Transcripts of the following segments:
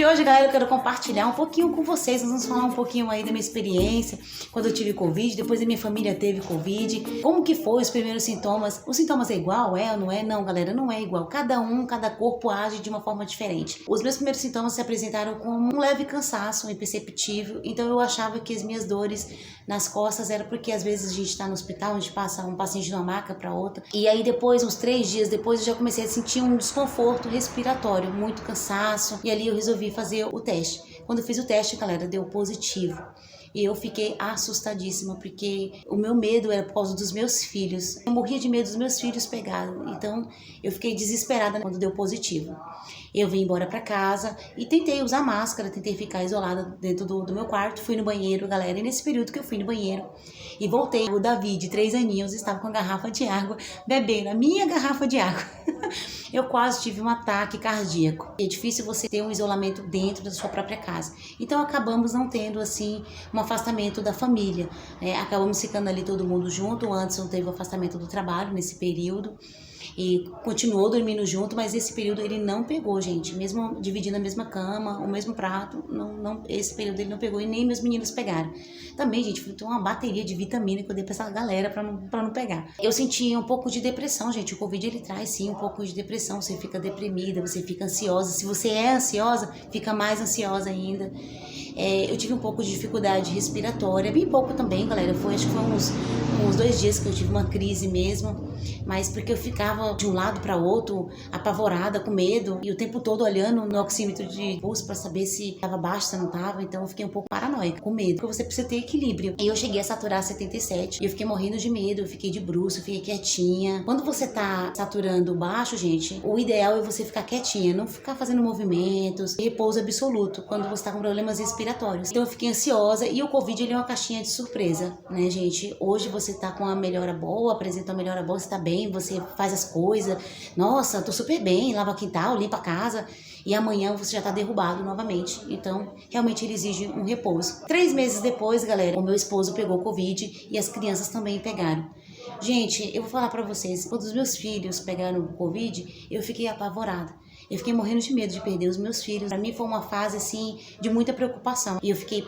hoje, galera, eu quero compartilhar um pouquinho com vocês. Nós vamos falar um pouquinho aí da minha experiência quando eu tive Covid, depois a minha família teve Covid. Como que foi os primeiros sintomas? Os sintomas é igual? É ou não é? Não, galera, não é igual. Cada corpo age de uma forma diferente. Os meus primeiros sintomas se apresentaram como um leve cansaço imperceptível. Então eu achava que as minhas dores nas costas era porque às vezes a gente está no hospital, a gente passa um paciente de uma maca para outra. E aí depois, uns 3 dias depois, eu já comecei a sentir um desconforto respiratório, muito cansaço. E ali eu resolvi fazer o teste. Quando eu fiz o teste, galera, deu positivo. E eu fiquei assustadíssima, porque o meu medo era por causa dos meus filhos. Eu morria de medo dos meus filhos pegarem. Então, eu fiquei desesperada quando deu positivo. Eu vim embora pra casa e tentei usar máscara, tentei ficar isolada dentro do meu quarto. Fui no banheiro, galera. E nesse período que eu fui no banheiro e voltei, o Davi, de 3 aninhos, estava com a garrafa de água, bebendo a minha garrafa de água. Eu quase tive um ataque cardíaco. É difícil você ter um isolamento dentro da sua própria casa. Então acabamos não tendo assim um afastamento da família, né? Acabamos ficando ali todo mundo junto. O Anderson teve o afastamento do trabalho nesse período e continuou dormindo junto, mas esse período ele não pegou, gente. Mesmo dividindo a mesma cama, o mesmo prato, esse período ele não pegou e nem meus meninos pegaram. Também, gente, foi uma bateria de vitamina que eu dei pra essa galera pra não pegar. Eu sentia um pouco de depressão, gente. O Covid ele traz sim um pouco de depressão. Você fica deprimida, você fica ansiosa. Se você é ansiosa, fica mais ansiosa ainda. Eu tive um pouco de dificuldade respiratória, bem pouco também, galera. Acho que foi uns 2 dias que eu tive uma crise mesmo, mas porque eu ficava de um lado para outro, apavorada, com medo, e o tempo todo olhando no oxímetro de pulso para saber se estava baixo, se não estava. Então eu fiquei um pouco paranoica, com medo, porque você precisa ter equilíbrio. E eu cheguei a saturar 77, e eu fiquei morrendo de medo, eu fiquei de bruço, fiquei quietinha. Quando você tá saturando baixo, gente, o ideal é você ficar quietinha, não ficar fazendo movimentos, repouso absoluto, quando você tá com problemas respiratórios. Então eu fiquei ansiosa, e o Covid ele é uma caixinha de surpresa, né, gente? Hoje você tá com uma melhora boa, apresenta uma melhora boa, você tá bem, você faz as coisas, nossa, tô super bem, lava quintal, limpa a casa, e amanhã você já tá derrubado novamente. Então, realmente ele exige um repouso. 3 meses depois, galera, o meu esposo pegou Covid e as crianças também pegaram. Gente, eu vou falar pra vocês, quando os meus filhos pegaram Covid, eu fiquei apavorada. Eu fiquei morrendo de medo de perder os meus filhos. Pra mim foi uma fase, assim, de muita preocupação. E eu fiquei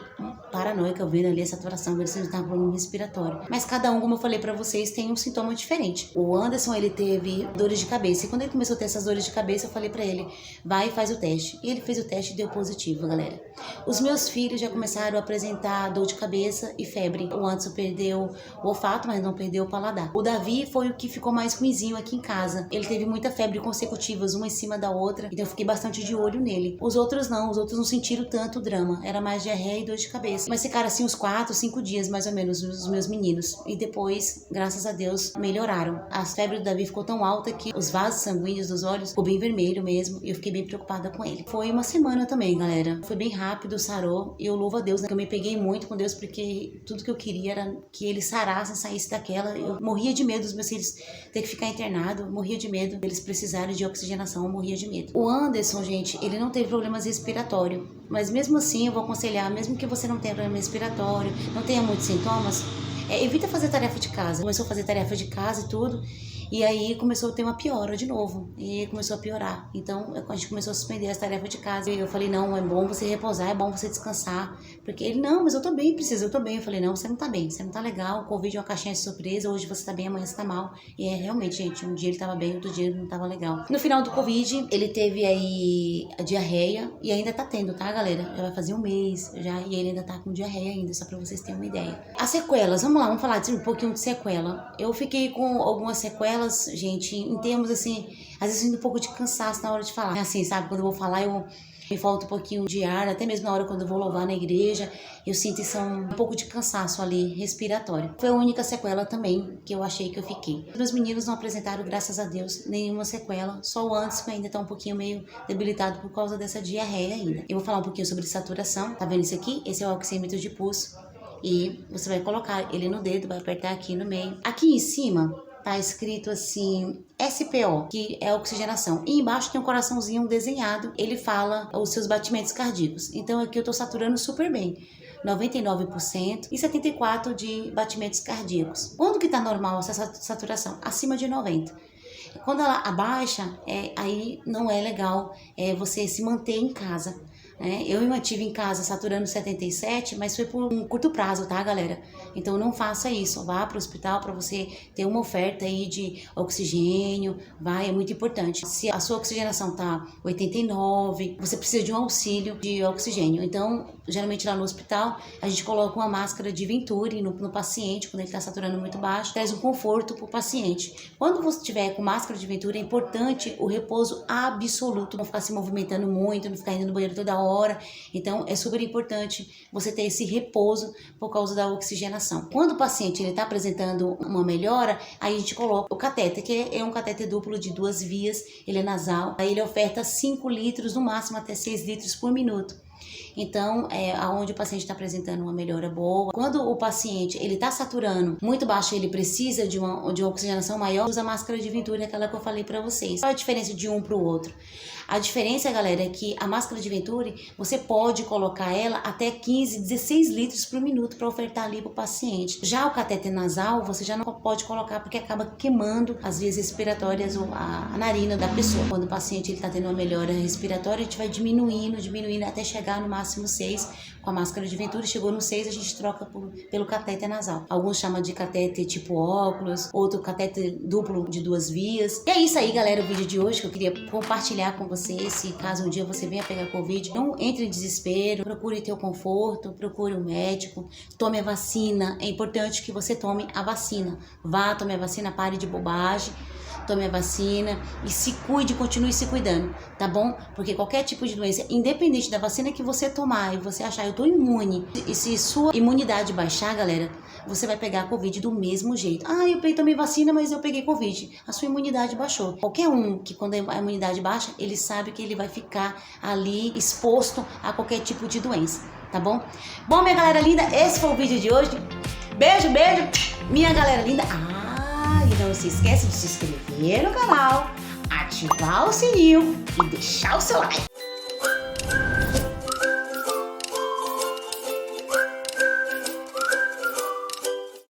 paranoica vendo ali a saturação, vendo se ele tava com problema respiratório. Mas cada um, como eu falei pra vocês, tem um sintoma diferente. O Anderson, ele teve dores de cabeça. E quando ele começou a ter essas dores de cabeça, eu falei pra ele, vai e faz o teste. E ele fez o teste e deu positivo, galera. Os meus filhos já começaram a apresentar dor de cabeça e febre. O Anderson perdeu o olfato, mas não perdeu o paladar. O Davi foi o que ficou mais ruinzinho aqui em casa. Ele teve muita febre consecutivas, uma em cima da outra. Então eu fiquei bastante de olho nele. Os outros não sentiram tanto drama. Era mais diarreia e dor de cabeça. Mas ficaram assim uns 4, 5 dias mais ou menos os meus meninos. E depois, graças a Deus, melhoraram. A febre do Davi ficou tão alta que os vasos sanguíneos dos olhos ficou bem vermelho mesmo. E eu fiquei bem preocupada com ele. Foi uma semana também, galera. Foi bem rápido, sarou. E eu louvo a Deus, né? Que eu me peguei muito com Deus, porque tudo que eu queria era que ele sarasse, saísse daquela. Eu morria de medo dos meus filhos ter que ficar internado. Eu morria de medo deles precisarem de oxigenação. Eu morria de medo. O Anderson, gente, ele não teve problemas respiratórios, mas mesmo assim eu vou aconselhar, mesmo que você não tenha problema respiratório, não tenha muitos sintomas, evita fazer tarefa de casa. Começou a fazer tarefa de casa e tudo, e aí começou a ter uma piora de novo, e começou a piorar. Então a gente começou a suspender as tarefas de casa, e eu falei, não, é bom você repousar, é bom você descansar, porque ele, não, mas eu tô bem, eu tô bem. Eu falei, não, você não tá bem, você não tá legal, o Covid é uma caixinha de surpresa, hoje você tá bem, amanhã você tá mal. E realmente, gente, um dia ele tava bem, outro dia ele não tava legal. No final do Covid, ele teve aí a diarreia, e ainda tá tendo, tá, galera? Já vai fazer 1 mês, já, e ele ainda tá com diarreia ainda, só pra vocês terem uma ideia. As sequelas, vamos lá, vamos falar um pouquinho de sequela. Eu fiquei com algumas sequelas, gente, em termos assim, às vezes um pouco de cansaço na hora de falar. Assim, sabe, quando eu vou falar, me falta um pouquinho de ar, até mesmo na hora quando eu vou louvar na igreja, eu sinto um pouco de cansaço ali, respiratório. Foi a única sequela também que eu achei que eu fiquei. Os meninos não apresentaram, graças a Deus, nenhuma sequela, só o Anderson que ainda tá um pouquinho meio debilitado por causa dessa diarreia ainda. Eu vou falar um pouquinho sobre saturação, tá vendo isso aqui? Esse é o oxímetro de pulso, e você vai colocar ele no dedo, vai apertar aqui no meio. Aqui em cima tá escrito assim, SPO, que é oxigenação. E embaixo tem um coraçãozinho desenhado, ele fala os seus batimentos cardíacos. Então aqui eu tô saturando super bem. 99% e 74% de batimentos cardíacos. Quando que tá normal essa saturação? Acima de 90%. Quando ela abaixa, aí não é legal você se manter em casa. né? Eu me mantive em casa saturando 77, mas foi por um curto prazo, tá, galera? Então não faça isso, vá para o hospital para você ter uma oferta aí de oxigênio, é muito importante. Se a sua oxigenação tá 89, você precisa de um auxílio de oxigênio. Então, geralmente lá no hospital, a gente coloca uma máscara de Venturi no paciente, quando ele está saturando muito baixo, traz um conforto para o paciente. Quando você estiver com máscara de Venturi, é importante o repouso absoluto, não ficar se movimentando muito, não ficar indo no banheiro toda hora. Então, é super importante você ter esse repouso por causa da oxigenação. Quando o paciente está apresentando uma melhora, aí a gente coloca o catéter, que é um catéter duplo de 2 vias, ele é nasal, aí ele oferta 5 litros, no máximo até 6 litros por minuto. Então, aonde o paciente está apresentando uma melhora boa. Quando o paciente ele está saturando muito baixo, ele precisa de uma oxigenação maior, usa a máscara de Venturi, aquela que eu falei para vocês. Qual a diferença de um para o outro? A diferença, galera, é que a máscara de Venturi, você pode colocar ela até 15, 16 litros por minuto para ofertar ali para o paciente. Já o catéter nasal, você já não pode colocar porque acaba queimando as vias respiratórias ou a narina da pessoa. Quando o paciente está tendo uma melhora respiratória, a gente vai diminuindo até chegar no máximo 6 com a máscara de Venturi. Chegou no 6, a gente troca pelo catéter nasal. Alguns chamam de catéter tipo óculos, outro catéter duplo de 2 vias. E é isso aí, galera, o vídeo de hoje que eu queria compartilhar com você. Se caso um dia você venha pegar Covid, não entre em desespero, procure ter o conforto, procure um médico, tome a vacina. É importante que você tome a vacina. Vá, tome a vacina, pare de bobagem. Tome a vacina e se cuide, continue se cuidando, tá bom? Porque qualquer tipo de doença, independente da vacina que você tomar e você achar, eu tô imune, e se sua imunidade baixar, galera, você vai pegar a Covid do mesmo jeito. Ah, eu tomei vacina, mas eu peguei Covid. A sua imunidade baixou. Qualquer um que quando a imunidade baixa, ele sabe que ele vai ficar ali exposto a qualquer tipo de doença, tá bom? Bom, minha galera linda, esse foi o vídeo de hoje. Beijo, beijo, minha galera linda. E não se esquece de se inscrever no canal, ativar o sininho e deixar o seu like.